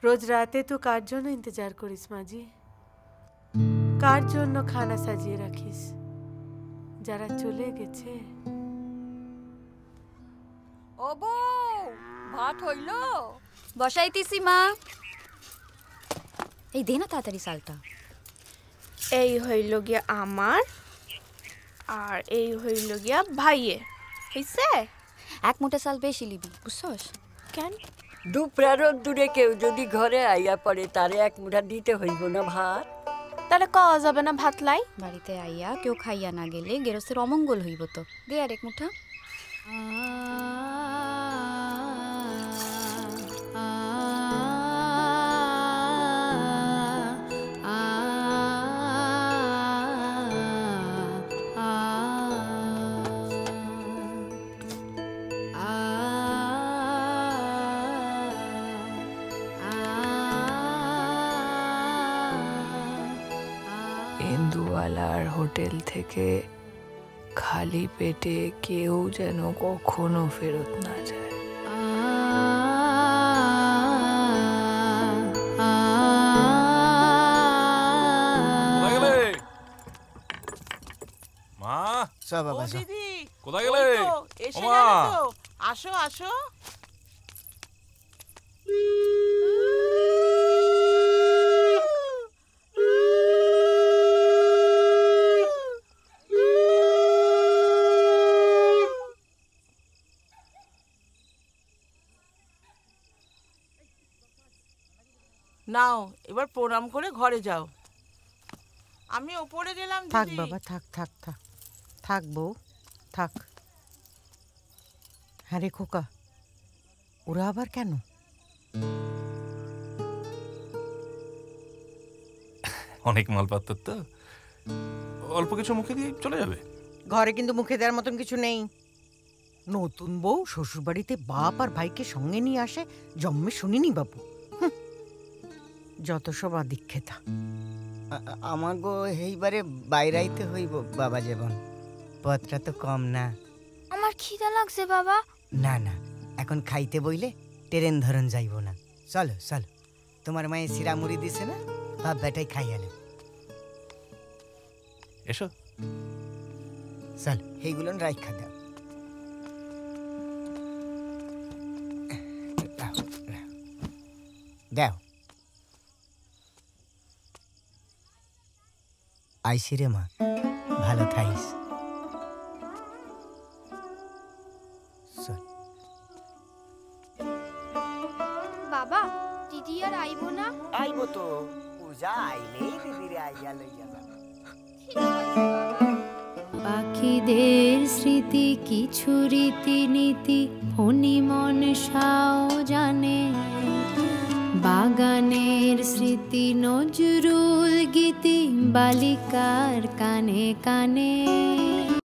রোজ রাতে তো কার জন্য ইন্তজার করিস মাজি? কার জন্য খানা সাজিয়ে রাখিস? যারা চলে গেছে। ও বউ, ভাত হইল? বসাইতেছি মা। এই দে না তাড়াতাড়ি চালটা। এই হইল গিয়া আমার, আর এই হইল গিয়া ভাইয়ে। হইছে? এক মুঠা চাল বেশি লিবি, বুঝছস? কেন? দুপুরের দূরে কেউ যদি ঘরে আইয়া পড়ে তারে এক মুঠা দিতে হইব না ভাত? তাহলে কওয়া যাবে না ভাত লাই? বাড়িতে আইয়া কেউ খাইয়া না গেলে গেরস্তের অমঙ্গল হইব তো। দে আর এক মুঠা। ইন্দুওয়ালার হোটেল থেকে খালি পেটে কেউ যেন কখনো ফেরত না যায়। মা, বাবা দিদি কোথায় গেলে? এসে ওমা! গেলে তো। আসো আসো। নাও এবার প্রণাম করে ঘরে যাও। আমি ওপরে গেলাম। থাক বাবা, থাক থাক থাক থাক বউ, থাক। হ্যাঁ রে খোকা, ওরা আবার কেন? অনেক মালপত্র তো, অল্প কিছু মুখে দিয়ে চলে যাবে। ঘরে কিন্তু মুখে দেওয়ার মতন কিছু নেই। নতুন বউ শ্বশুরবাড়িতে বাপ আর ভাইকে সঙ্গে নিয়ে আসে, জন্মে শুনিনি বাবু। যত সব আদিক্ষেতা। আমার গো এইবারে বাইরাইতে হইব বাবা, যেমন পথটা তো কম না। আমার খিদা লাগছে বাবা। না না, এখন খাইতে বইলে ট্রেন ধরন যাইব না। চলো চলো, তোমার মায়ে সিরা মুড়ি দিছে না, বাপ বেটাই খাইয়ালে। এসো চল, এইগুলো রাইখা দাও। দাও। আইসি রে মা, ভালো থাইস। বাবা, দিদি আর আইব না? আইব তো, পূজা আইলেই দিদিরে আইয়া লইয়া যাবে। পাখিদের স্মৃতি কিছু রীতিনীতি ফণি মনসাও জানে, বাগানের স্মৃতি নজরুল গীতি বালিকার কানে কানে।